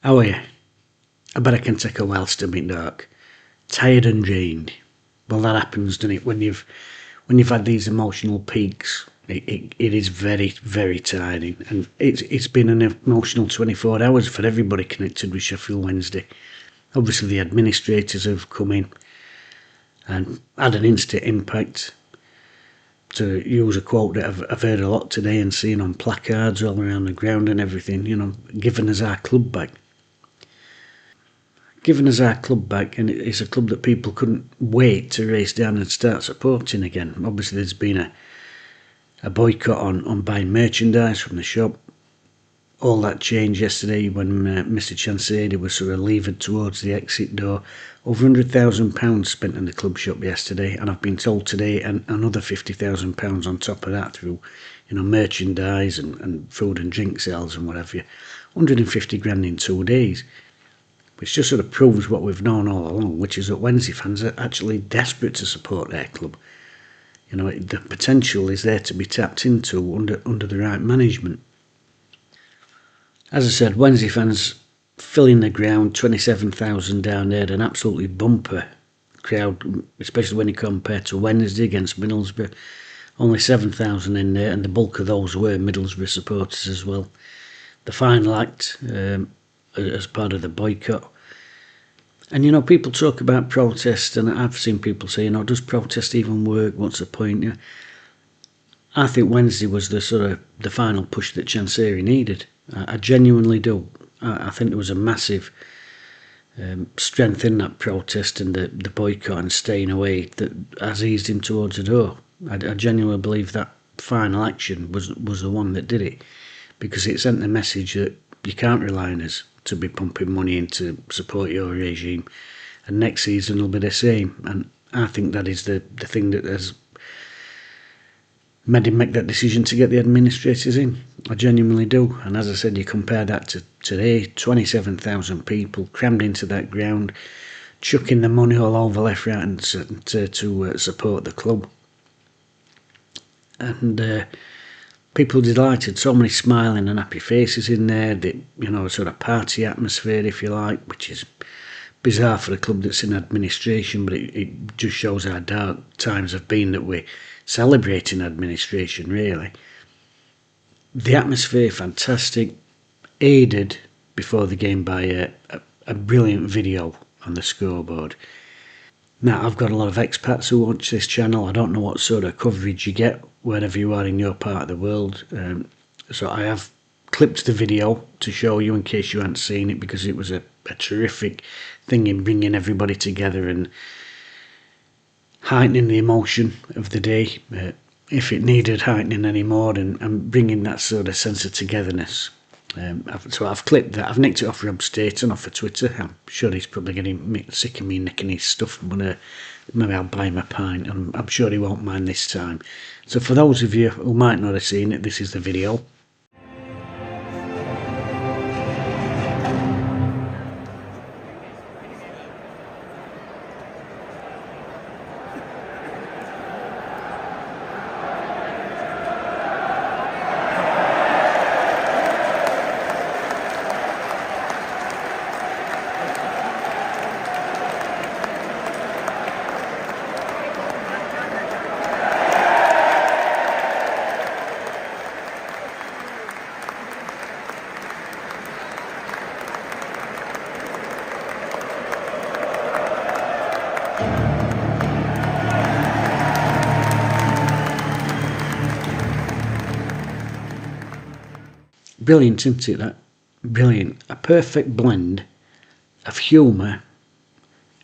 How are you? I bet I can take a while still being dark. Tired and drained. Well, that happens, doesn't it? When you've had these emotional peaks, it is very, very tiring. And it's been an emotional 24 hours for everybody connected with Sheffield Wednesday. Obviously, the administrators have come in and had an instant impact. To use a quote that I've heard a lot today and seen on placards all around the ground and everything, giving us our club back. Giving us our club back, and it's a club that people couldn't wait to race down and start supporting again. Obviously, there's been a boycott on buying merchandise from the shop. All that changed yesterday when Mr. Chansady was sort of levered towards the exit door. Over £100,000 spent in the club shop yesterday, and I've been told today another £50,000 on top of that through, merchandise and food and drink sales and whatever. 150 grand in 2 days. Which just sort of proves what we've known all along, which is that Wednesday fans are actually desperate to support their club. The potential is there to be tapped into under the right management. As I said, Wednesday fans filling the ground, 27,000 down there, an absolutely bumper crowd, especially when you compare to Wednesday against Middlesbrough. Only 7,000 in there, and the bulk of those were Middlesbrough supporters as well. The final act, as part of the boycott. And people talk about protest, and I've seen people say, does protest even work? What's the point? I think Wednesday was the final push that Chansiri needed. I genuinely do. I think there was a massive strength in that protest and the boycott and staying away that has eased him towards the door. I genuinely believe that final action was the one that did it, because it sent the message that you can't rely on us to be pumping money in to support your regime, and next season will be the same. And I think that is the thing that has made him make that decision to get the administrators in. I genuinely do. And as I said, you compare that to today, 27,000 people crammed into that ground, chucking the money all over left, right and to support the club. And people delighted, so many smiling and happy faces in there, sort of party atmosphere, if you like, which is bizarre for a club that's in administration, but it just shows how dark times have been that we're celebrating administration, really. The atmosphere, fantastic, aided before the game by a brilliant video on the scoreboard. Now, I've got a lot of expats who watch this channel. I don't know what sort of coverage you get wherever you are in your part of the world. So I have clipped the video to show you in case you hadn't seen it, because it was a terrific thing in bringing everybody together and heightening the emotion of the day, if it needed heightening anymore, and bringing that sort of sense of togetherness. So I've clipped that. I've nicked it off Rob Staten off of Twitter. I'm sure he's probably getting sick of me nicking his stuff, but maybe I'll buy him a pint, and I'm sure he won't mind this time. So for those of you who might not have seen it, this is the video. Brilliant, isn't it, that? Brilliant. A perfect blend of humour,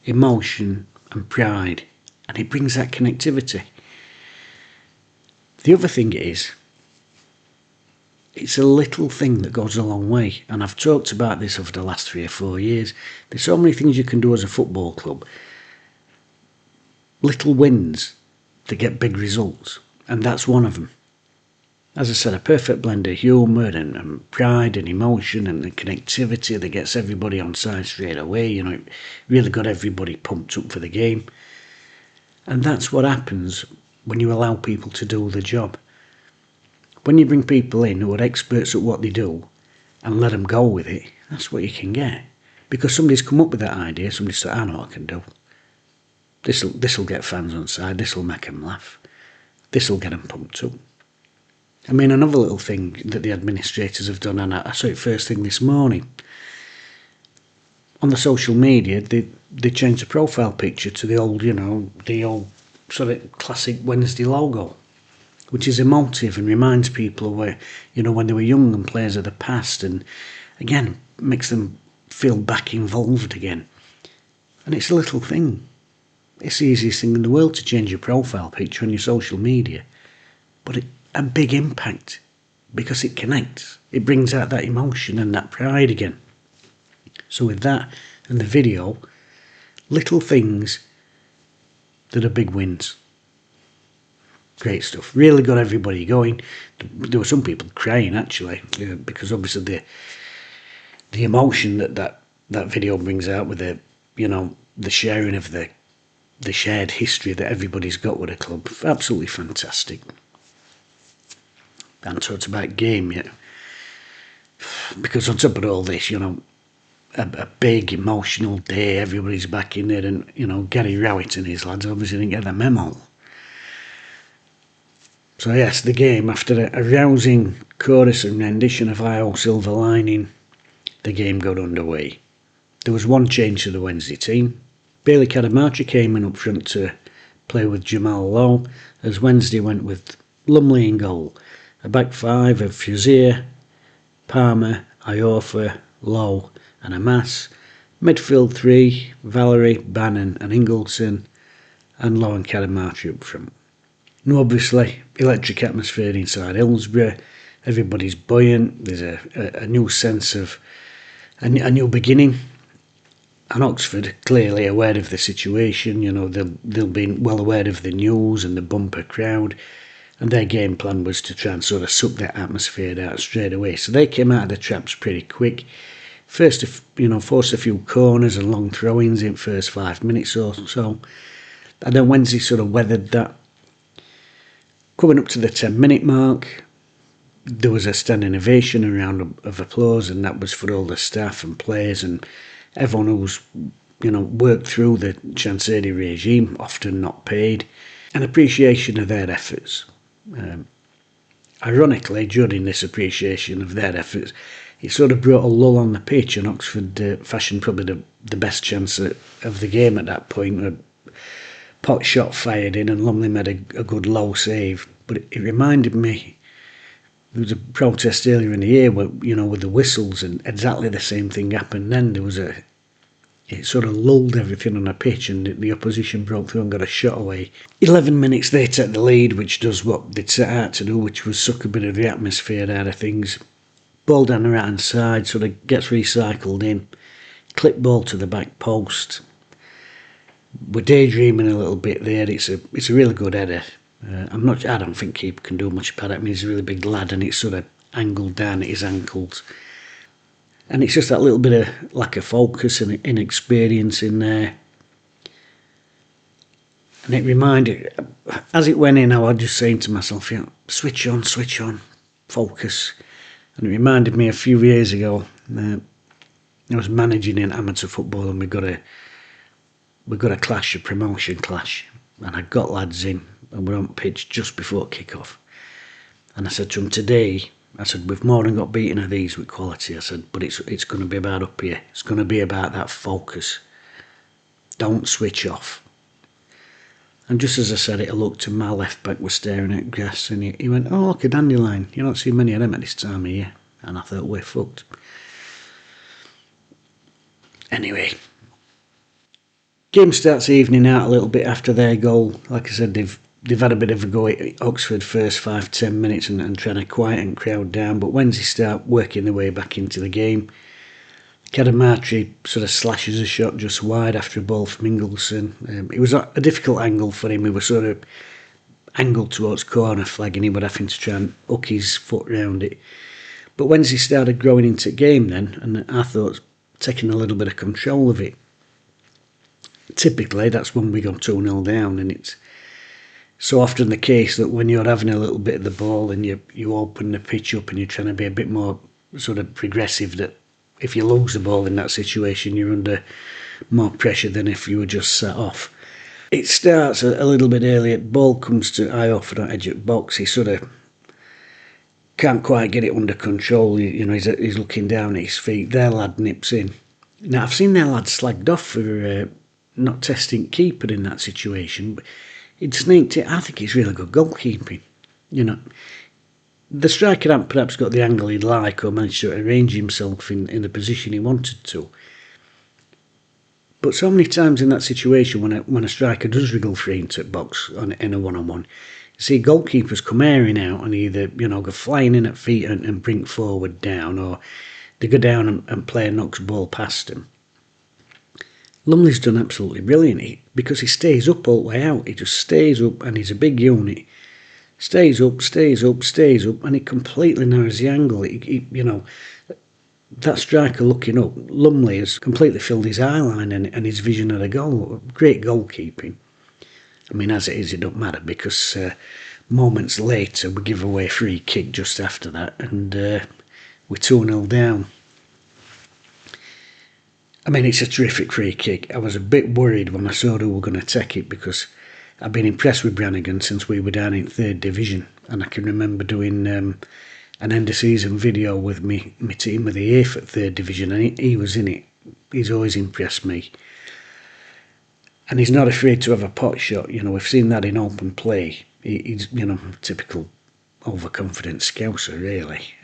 emotion and pride, and it brings that connectivity. The other thing is, it's a little thing that goes a long way, and I've talked about this over the last 3 or 4 years. There's so many things you can do as a football club. Little wins to get big results, and that's one of them. As I said, a perfect blend of humour and pride and emotion and the connectivity that gets everybody on side straight away. It really got everybody pumped up for the game. And that's what happens when you allow people to do the job. When you bring people in who are experts at what they do, and let them go with it, that's what you can get. Because somebody's come up with that idea, somebody said, I know what I can do. This'll get fans on side, this'll make them laugh, this'll get them pumped up. I mean, another little thing that the administrators have done, and I saw it first thing this morning, on the social media, they changed the profile picture to the old sort of classic Wednesday logo, which is emotive and reminds people of where, when they were young and players of the past, and again, makes them feel back involved again. And it's a little thing. It's the easiest thing in the world to change your profile picture on your social media, but a big impact, because it connects. It brings out that emotion and that pride again. So with that and the video, little things that are big wins. Great stuff. Really got everybody going. There were some people crying actually, because obviously the emotion that video brings out with the sharing of the shared history that everybody's got with a club. Absolutely fantastic. And talked about game yet, because on top of all this, a big emotional day, everybody's back in there, and Gary Rowett and his lads obviously didn't get the memo. So yes, the game, after a rousing chorus and rendition of I.O. Silver Lining, the game got underway. There was one change to the Wednesday team. Bailey Cadamartri came in up front to play with Jamal Lowe, as Wednesday went with Lumley in goal. A back five of Fuzier, Palmer, Iorfa, Lowe and Amas. Midfield three, Valerie, Bannon and Ingleson, and Lowe and Cadamartri up front. Now obviously, electric atmosphere inside Hillsborough. Everybody's buoyant. There's a new sense of a new beginning. And Oxford, clearly aware of the situation, they'll be well aware of the news and the bumper crowd, and their game plan was to try and sort of suck that atmosphere out straight away. So they came out of the traps pretty quick. First, forced a few corners and long throw-ins in first 5 minutes or so, and then Wednesday sort of weathered that. Coming up to the 10-minute mark, there was a standing ovation, a round of applause, and that was for all the staff and players and everyone who's worked through the Chansiri regime, often not paid, an appreciation of their efforts. Ironically, during this appreciation of their efforts, it sort of brought a lull on the pitch, and Oxford fashioned probably the best chance of the game at that point. A pot shot fired in, and Lumley made a good low save. But it reminded me, there was a protest earlier in the year where, with the whistles, and exactly the same thing happened then. It sort of lulled everything on the pitch, and the opposition broke through and got a shot away. 11 minutes they take the lead, which does what they'd set out to do, which was suck a bit of the atmosphere out of things. Ball down the right hand side, sort of gets recycled in. Clip ball to the back post. We're daydreaming a little bit there. It's a really good header. I don't think keeper can do much about it. I mean, he's a really big lad, and it's sort of angled down at his ankles. And it's just that little bit of lack of focus and inexperience in there. And it reminded, as it went in, I was just saying to myself, switch on, focus. And it reminded me a few years ago, I was managing in amateur football, and we got a clash, a promotion clash. And I got lads in, and we're on pitch just before kick-off. And I said to them, today, we've more than got beaten of these with quality. I said, but it's going to be about up here. It's going to be about that focus. Don't switch off. And just as I said it, I looked, and my left back was staring at grass, and he went, oh, look, a dandelion. You don't see many of them at this time of year. And I thought, we're fucked. Anyway, game starts evening out a little bit after their goal. Like I said, they've had a bit of a go at Oxford first 5-10 minutes and trying to quieten crowd down, but Wednesday start working their way back into the game. Cadamartri sort of slashes a shot just wide after a ball from Ingleson. It was a difficult angle for him. He was sort of angled towards corner flag, and he was having to try and hook his foot round it. But Wednesday started growing into game then, and I thought taking a little bit of control of it. Typically, that's when we go 2-0 down, and it's so often the case that when you're having a little bit of the ball and you open the pitch up and you're trying to be a bit more sort of progressive that if you lose the ball in that situation, you're under more pressure than if you were just sat off. It starts a little bit earlier. Ball comes to Io for that edge of box. He sort of can't quite get it under control. He's looking down at his feet. Their lad nips in. Now, I've seen their lad slagged off for not testing keeper in that situation, but he'd sneaked it. I think it's really good goalkeeping. The striker hadn't perhaps got the angle he'd like or managed to arrange himself in the position he wanted to. But so many times in that situation when a striker does wriggle free into the box in a one-on-one, you see goalkeepers come airing out and either go flying in at feet and bring forward down, or they go down and player knocks ball past them. Lumley's done absolutely brilliant because he stays up all the way out. He just stays up, and he's a big unit. Stays up, and he completely narrows the angle. That striker looking up, Lumley has completely filled his eye line and his vision of the goal. Great goalkeeping. I mean, as it is, it don't matter because moments later we give away a free kick just after that, and we're 2-0 down. I mean, it's a terrific free kick. I was a bit worried when I saw who were going to take it because I've been impressed with Brannigan since we were down in 3rd Division, and I can remember doing an end of season video with my team with the 8th at 3rd Division, and he was in it. He's always impressed me. And he's not afraid to have a pot shot. We've seen that in open play. He's, typical overconfident scouser, really.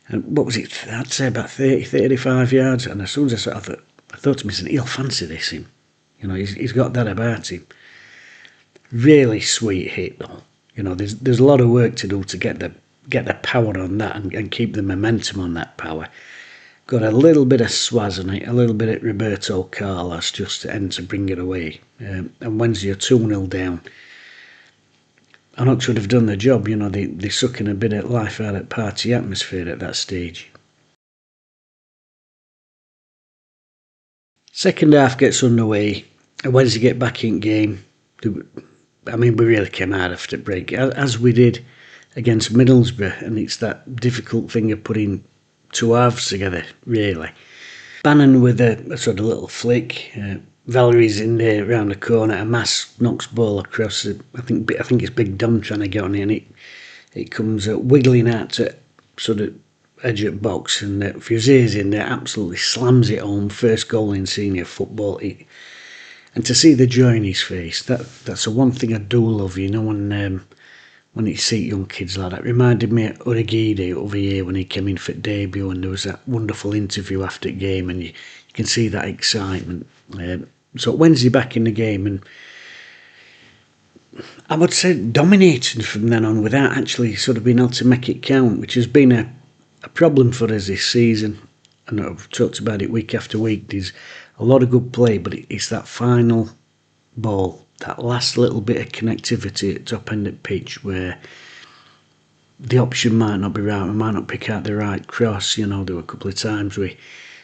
And what was it? I'd say about 35 yards. And as soon as I saw it, I thought to myself, he'll fancy this him. He's got that about him. Really sweet hit, though. There's a lot of work to do to get the power on that and keep the momentum on that power. Got a little bit of swaz on it, a little bit of Roberto Carlos just to end to bring it away. And Wednesday are 2-0 down. Ox would have done the job. They're sucking a bit of life out of party atmosphere at that stage. Second half gets underway, and Wednesday get back in game. I mean, we really came out after break, as we did against Middlesbrough, and it's that difficult thing of putting two halves together, really. Bannon with a sort of little flick. Valerie's in there around the corner. A mass knocks ball across. I think it's Big Dom trying to get on it, and it comes wiggling out to sort of edge of box, and Fusee's in there, absolutely slams it home. First goal in senior football. And to see the joy in his face, that's the one thing I do love. When you see young kids like that, reminded me of Urigide over here when he came in for debut, and there was that wonderful interview after the game, and you can see that excitement. So Wednesday back in the game, and I would say dominating from then on without actually sort of being able to make it count, which has been a problem for us this season. And I've talked about it week after week. There's a lot of good play, but it's that final ball, that last little bit of connectivity at top end of pitch where the option might not be right. We might not pick out the right cross. There were a couple of times we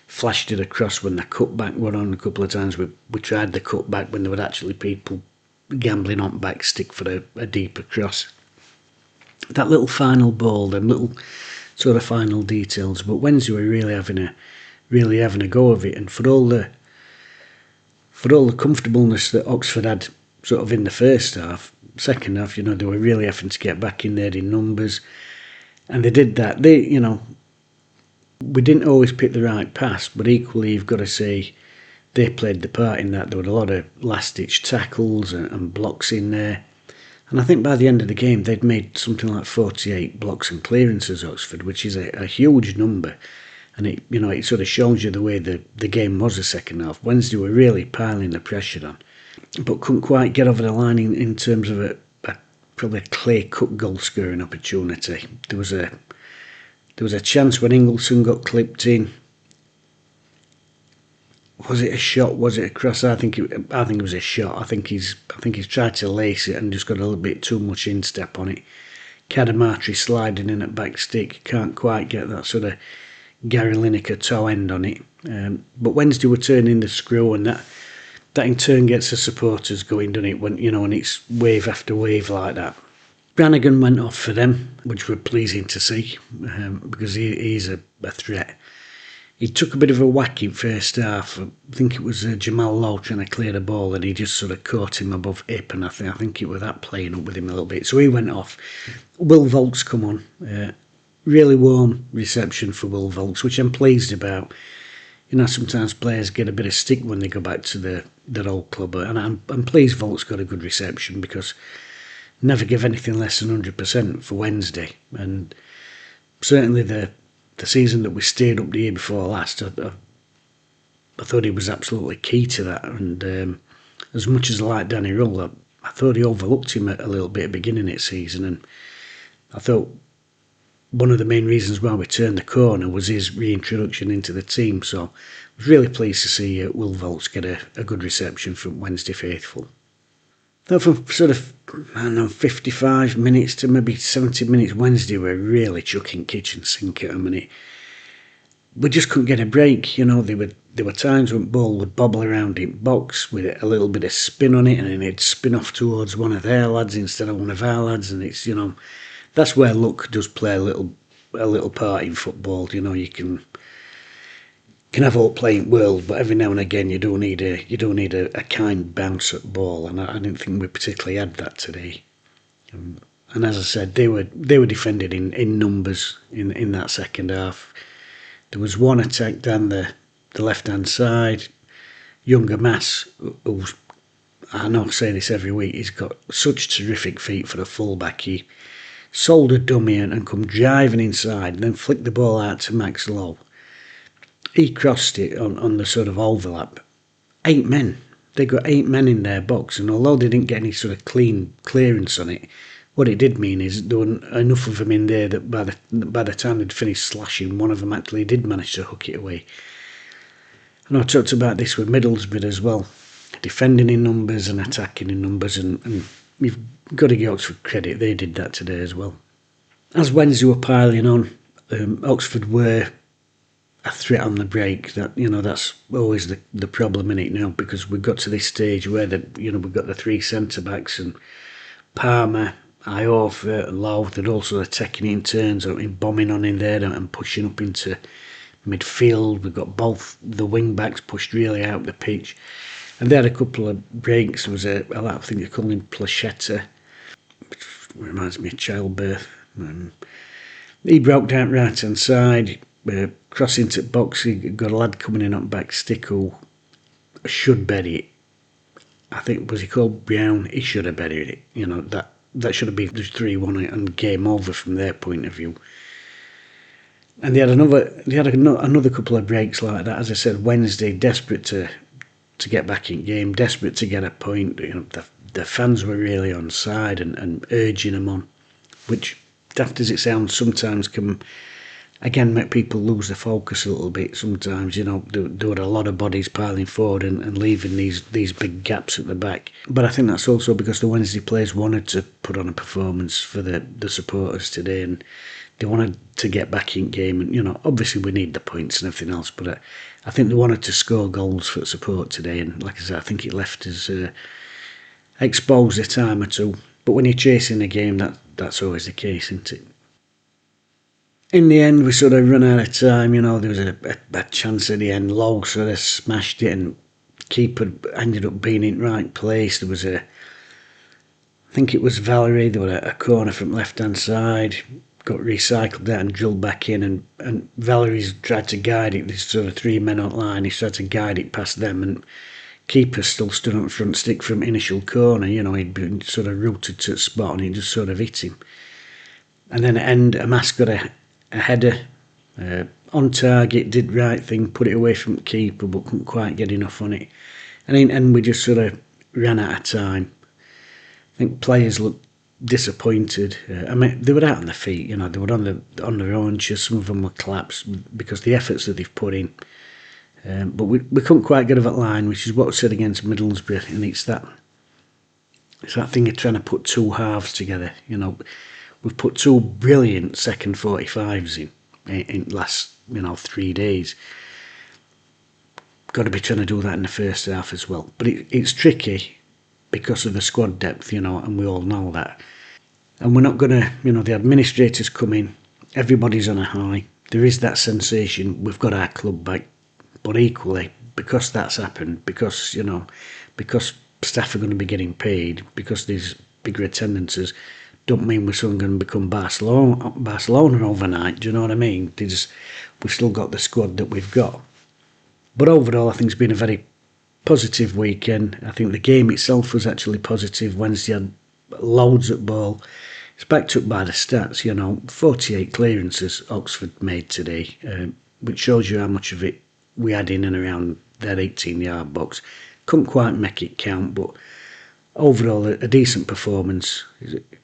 flashed it across when the cutback were on. A couple of times we tried the cutback when there were actually people gambling on back stick for a deeper cross. That little final ball, them little sort of final details. But Wednesday were really having a go of it, and for all the comfortableness that Oxford had sort of in the first half, second half, they were really having to get back in there in numbers, and they did that. We didn't always pick the right pass, but equally you've got to say they played the part in that. There were a lot of last-ditch tackles and blocks in there, and I think by the end of the game they'd made something like 48 blocks and clearances, Oxford, which is a huge number. And it sort of shows you the way the game was the second half. Wednesday were really piling the pressure on, but couldn't quite get over the line in terms of probably a clear-cut goal-scoring opportunity. There was a chance when Ingleson got clipped in. Was it a shot? Was it a cross? I think it was a shot. I think he's tried to lace it and just got a little bit too much instep on it. Cadamartri sliding in at back stick, can't quite get that sort of Gary Lineker toe end on it. But Wednesday were turning the screw, and that in turn gets the supporters going, doesn't it? When it's wave after wave like that. Brannigan went off for them, which were pleasing to see, because he's a threat. He took a bit of a whacking first half. I think it was Jamal Lowe trying to clear the ball, and he just sort of caught him above hip, and I think it was that playing up with him a little bit. So he went off. Will Volks come on. Really warm reception for Will Volks, which I'm pleased about. You know, sometimes players get a bit of stick when they go back to their old club, and I'm pleased Volks got a good reception, because never give anything less than 100% for Wednesday. And certainly the season that we stayed up the year before last, I thought he was absolutely key to that. And as much as I like Danny Rull, I thought he overlooked him a little bit at the beginning of the season. And I thought one of the main reasons why we turned the corner was his reintroduction into the team. So I was really pleased to see Will Volks get a good reception from Wednesday faithful. Though from sort of, 55 minutes to maybe 70 minutes, Wednesday were really chucking kitchen sink at them, and we just couldn't get a break. You know, there were times when the ball would bobble around in box with a little bit of spin on it, and then it'd spin off towards one of their lads instead of one of our lads, and it's, that's where luck does play a little part in football. You can have all playing world, but every now and again you do need a kind bounce at ball, and I didn't think we particularly had that today. And as I said, they were defended in numbers in that second half. There was one attack down the left hand side. Younger Mass, who's, I know I say this every week, he's got such terrific feet for a fullback. He sold a dummy and come driving inside, and then flicked the ball out to Max Lowe. He crossed it on the sort of overlap. 8 men. They got 8 men in their box, and although they didn't get any sort of clean clearance on it, what it did mean is there were enough of them in there that by the time they'd finished slashing, one of them actually did manage to hook it away. And I talked about this with Middlesbrough as well. Defending in numbers and attacking in numbers, and you've got to give Oxford credit, they did that today as well. As Wednesday were piling on, Oxford were a threat on the break. That's always the problem in it now, because we've got to this stage where we've got the 3 centre backs, and Palmer, Iofa and Lowe, they're also taking it in turns and bombing on in there and pushing up into midfield. We've got both the wing backs pushed really out the pitch, and they had a couple of breaks. There was I think they call him Plachetta, which reminds me of childbirth. He broke down right hand side, crossing to box. He got a lad coming in on back stick who should bury it. I think, was he called Brown? He should have buried it. That should have been just 3-1 and game over from their point of view. And they had another couple of breaks like that. As I said, Wednesday desperate to get back in game, desperate to get a point. The fans were really on side and urging them on, which, daft as it sounds, sometimes can again make people lose their focus a little bit. Sometimes, there were a lot of bodies piling forward and leaving these big gaps at the back. But I think that's also because the Wednesday players wanted to put on a performance for the supporters today, and they wanted to get back in game. And obviously we need the points and everything else, but I think they wanted to score goals for support today. And like I said, I think it left us exposed a time or two. But when you're chasing a game, that's always the case, isn't it? In the end, we sort of run out of time. There was a chance at the end. Lowe sort of smashed it, and keeper ended up being in the right place. There was I think it was Valerie. There was a corner from left-hand side, got recycled out and drilled back in, and Valerie's tried to guide it. There's sort of 3 men on line. He's tried to guide it past them, and keeper still stood on front stick from initial corner. He'd been sort of rooted to the spot, and he just sort of hit him. And then at end, Amas got a header on target, did right thing, put it away from the keeper, but couldn't quite get enough on it. And we just sort of ran out of time. I think players looked disappointed. They were out on their feet. They were on their haunches. Some of them were collapsed because the efforts that they've put in. But we couldn't quite get over that line, which is what we said against Middlesbrough, and it's that thing of trying to put 2 halves together. We've put 2 brilliant second 45s in last 3 days. Got to be trying to do that in the first half as well. But it's tricky because of the squad depth, and we all know that. And we're not going to, the administrators come in, everybody's on a high. There is that sensation we've got our club back, but equally, because that's happened, because, because staff are going to be getting paid, because there's bigger attendances, don't mean we're suddenly going to become Barcelona overnight, do you know what I mean? We've still got the squad that we've got. But overall, I think it's been a very positive weekend. I think the game itself was actually positive. Wednesday had loads at ball. It's backed up by the stats, 48 clearances Oxford made today, which shows you how much of it we had in and around their 18-yard box. Couldn't quite make it count, but overall a decent performance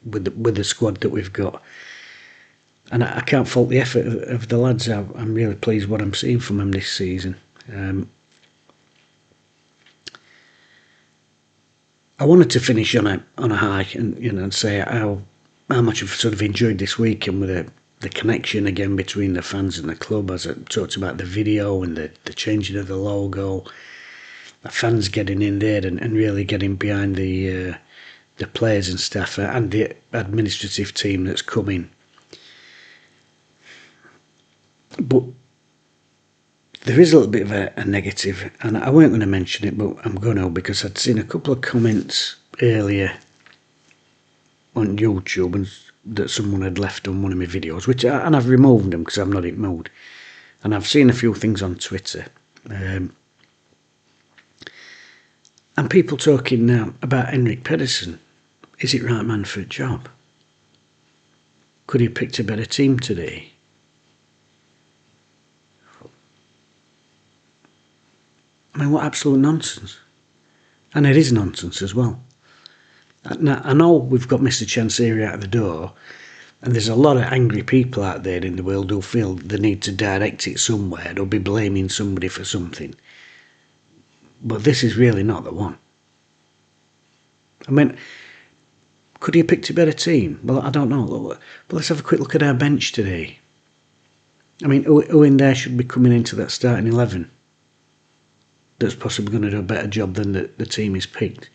with the squad that we've got. And I can't fault the effort of the lads. I'm really pleased what I'm seeing from them this season. I wanted to finish on a high and say how much I've sort of enjoyed this weekend with the connection again between the fans and the club, as I talked about the video and the changing of the logo, the fans getting in there and really getting behind the players and staff and the administrative team that's come in. But there is a little bit of a negative, and I weren't going to mention it, but I'm going to, because I'd seen a couple of comments earlier on YouTube and that someone had left on one of my videos, and I've removed them because I'm not in mood. And I've seen a few things on Twitter, and people talking now about Henrik Pedersen. Is it right man for a job? Could he have picked a better team today? I mean, what absolute nonsense. And it is nonsense as well. Now, I know we've got Mr. Chansiri out of the door, and there's a lot of angry people out there in the world who feel the need to direct it somewhere or be blaming somebody for something. But this is really not the one. I mean, could he have picked a better team? Well, I don't know. But let's have a quick look at our bench today. I mean, who in there should be coming into that starting 11 that's possibly going to do a better job than the team he's picked?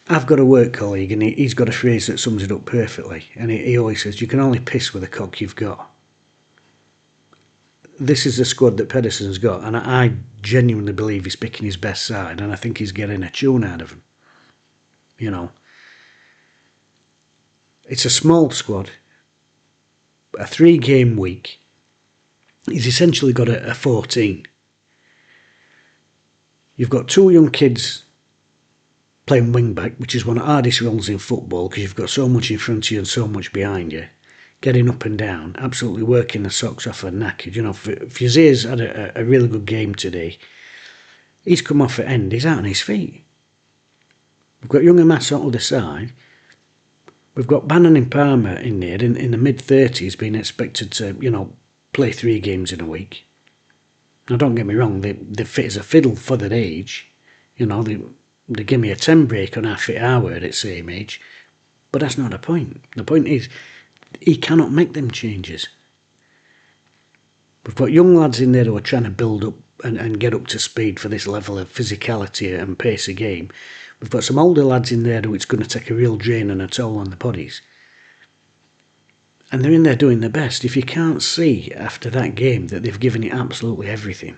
I've got a work colleague, and he's got a phrase that sums it up perfectly, and he always says, you can only piss with the cock you've got. This is the squad that Pedersen's got, and I genuinely believe he's picking his best side, and I think he's getting a tune out of them. It's a small squad, a 3-game week. He's essentially got a 14. You've got 2 young kids playing wing back, which is one of the hardest roles in football because you've got so much in front of you and so much behind you. Getting up and down, absolutely working the socks off her knackered. Fuzier's had a really good game today. He's come off at end, he's out on his feet. We've got young Amas on the other side. We've got Bannon and Palmer in there in the mid-30s being expected to, play 3 games in a week. Now, don't get me wrong, they're fit as a fiddle for their age. They give me a 10 break on how fit I were at the same age. But that's not the point. The point is, he cannot make them changes. We've got young lads in there who are trying to build up and get up to speed for this level of physicality and pace of game. We've got some older lads in there who it's going to take a real drain and a toll on the bodies. And they're in there doing their best. If you can't see after that game that they've given it absolutely everything,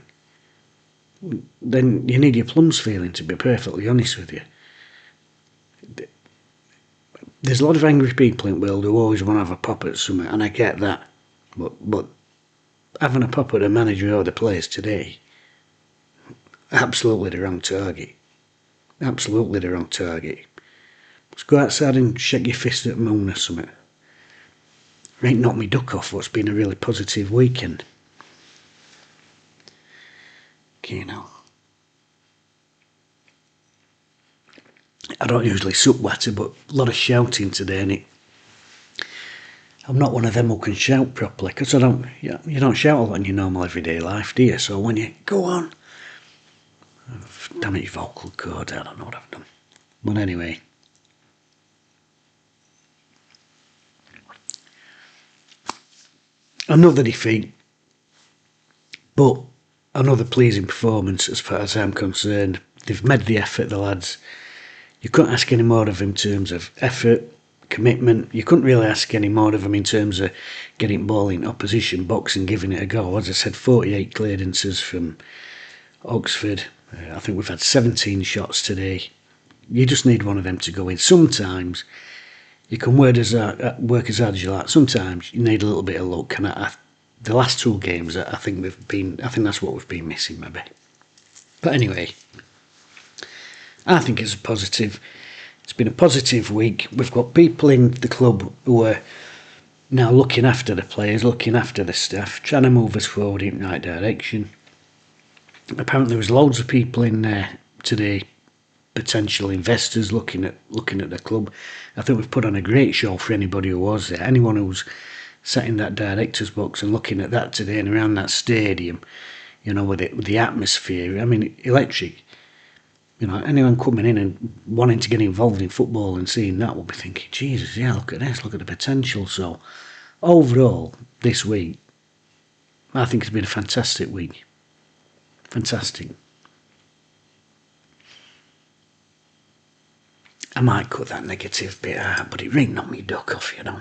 then you need your plums feeling, to be perfectly honest with you. There's a lot of angry people in the world who always want to have a pop at something, and I get that. But having a pop at the manager or the players today, absolutely the wrong target. Absolutely the wrong target. Let's go outside and shake your fist at the moon or something. It ain't knocked me duck off what's been a really positive weekend. Okay, now. I don't usually suck water, but a lot of shouting today, and I'm not one of them who can shout properly, because you don't shout a lot in your normal everyday life, do you? So when you go on, damn it, your vocal cord, I don't know what I've done. But anyway, another defeat, but another pleasing performance as far as I'm concerned. They've made the effort, the lads. You couldn't ask any more of him in terms of effort, commitment. You couldn't really ask any more of him in terms of getting ball in opposition box and giving it a go. As I said, 48 clearances from Oxford. I think we've had 17 shots today. You just need one of them to go in. Sometimes you can work as hard as you like. Sometimes you need a little bit of luck. And the last 2 games, I think that's what we've been missing, maybe. But anyway, I think it's a positive. It's been a positive week. We've got people in the club who are now looking after the players, looking after the staff, trying to move us forward in the right direction. Apparently there was loads of people in there today, potential investors looking at the club. I think we've put on a great show for anybody who was there. Anyone who's sat in that director's box and looking at that today and around that stadium, you know, with the atmosphere. I mean, electric. You know, anyone coming in and wanting to get involved in football and seeing that will be thinking, Jesus, yeah, look at this, look at the potential. So, overall, this week, I think it's been a fantastic week. Fantastic. I might cut that negative bit out, but it really knocked me duck off, you know.